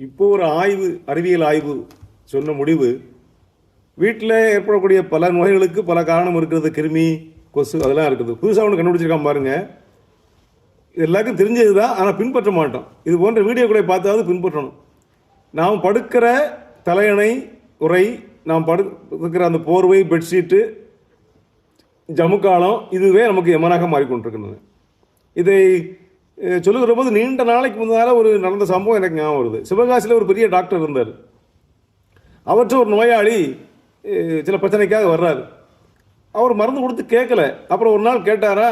இப்போ ஒரு அறிவியல் ஆய்வு சொன்ன முடிவு, வீட்டில் ஏற்படக்கூடிய பல நோய்களுக்கு பல காரணம் இருக்கிறது. கிருமி, கொசு அதெல்லாம் இருக்குது. புதுசாக ஒன்று கண்டுபிடிச்சிருக்கான் பாருங்க. இது எல்லாருக்கும் தெரிஞ்சது தான், ஆனால் பின்பற்ற மாட்டோம். இது போன்ற வீடியோக்களை பார்த்தாவது பின்பற்றணும். நாம் படுக்கிற தலையணை, உரை, நாம் படுக்கிற அந்த போர்வை, பெட்ஷீட்டு, ஜமுக்காலம், இதுவே நமக்கு எமனாக மாறிக்கொண்டிருக்கின்றன. இதை சொல்லுகிற போது நீண்ட நாளைக்கு முன்னால் ஒரு நடந்த சம்பவம் எனக்கு ஞாபகம் வருது. சிவகாசியில் ஒரு பெரிய டாக்டர் இருந்தார். அவற்றை ஒரு நோயாளி சில பிரச்சனைக்காக வர்றாரு. அவர் மருந்து கொடுத்து கேட்கல. அப்புறம் ஒரு நாள் கேட்டாரா,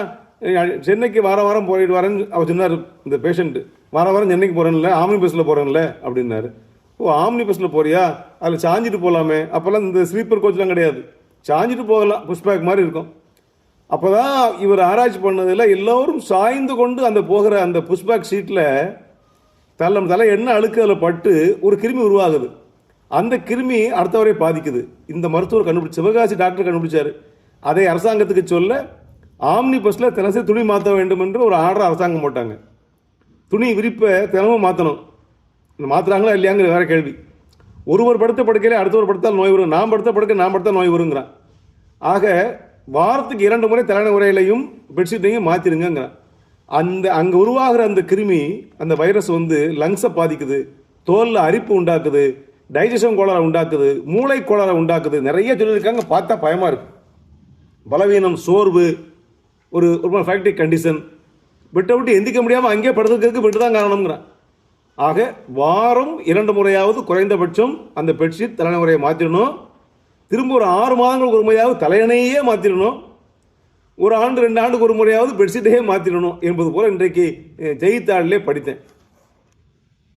சென்னைக்கு வாரம் போயிட்டு வரேன்னு அவர் சொன்னார். இந்த பேஷண்ட்டு வாரம் சென்னைக்கு போகிறேன்ல, ஆம்னி பஸ்ஸில் போகிறேன்ல அப்படின்னாரு. ஓ, ஆம்னி பஸ்ஸில் போறியா, அதில் சாஞ்சிட்டு போகலாமே. அப்போல்லாம் இந்த ஸ்லீப்பர் கோச்லாம் கிடையாது, சாஞ்சிட்டு போகலாம், புஷ்பேக் மாதிரி இருக்கும். அப்போ தான் இவர் ஆராய்ச்சி பண்ணதில் எல்லோரும் சாய்ந்து கொண்டு அந்த போகிற அந்த புஷ்பேக் சீட்டில் தலை என்ன அழுக்கு அதில் பட்டு ஒரு கிருமி உருவாகுது. அந்த கிருமி அடுத்தவரை பாதிக்குது. இந்த மருத்துவர் சிவகாசி டாக்டர் கண்டுபிடிச்சார். அதை அரசாங்கத்துக்கு சொல்ல ஆம்னி பஸ்ஸில் தினசரி துணி மாற்ற வேண்டும் என்று ஒரு ஆர்டர் அரசாங்கம் போட்டாங்க. துணி விரிப்பை தினமும் மாற்றணும். மாற்றுறாங்களா இல்லையாங்கிற வேற கேள்வி. ஒருவர் படுத்த படுக்கையிலே அடுத்தவர் படுத்தால் நோய் வரும், நான் படுத்த படுக்க நான் படுத்தால் நோய் வருங்கிறான். ஆக வாரத்துக்கு 2 முறை தலையணை உரையிலையும் பெட்ஷீட்டையும் மாற்றிடுங்கிறான். அங்கே உருவாகிற அந்த கிருமி, அந்த வைரஸ் லங்ஸை பாதிக்குது, தோலில் அரிப்பு உண்டாக்குது, டைஜஷன் கோளாறை உண்டாக்குது, மூளை கோளாறை உண்டாக்குது. நிறைய சொல்லியிருக்காங்க. பார்த்தா பயமாக இருக்குது. பலவீனம், சோர்வு, ஒரு ஃபேக்டிக் கண்டிஷன், விட்டு எந்திக்க முடியாமல் அங்கேயே படுத்துக்கிறதுக்கு விட்டு தான் காரணம்ங்கிறான். ஆக வாரம் 2 முறையாவது குறைந்தபட்சம் அந்த பெட்ஷீட் தலையணை உரையை மாற்றிடணும். திரும்ப ஒரு 6 மாதங்களுக்கு ஒரு முறையாவது தலையணையே மாற்றிடணும். ஒரு ஆண்டு 2 ஆண்டுக்கு ஒரு முறையாவது பெட்ஷீட்டையே மாற்றிடணும் என்பது போல் இன்றைக்கு செய்தித்தாளிலே படித்தேன்.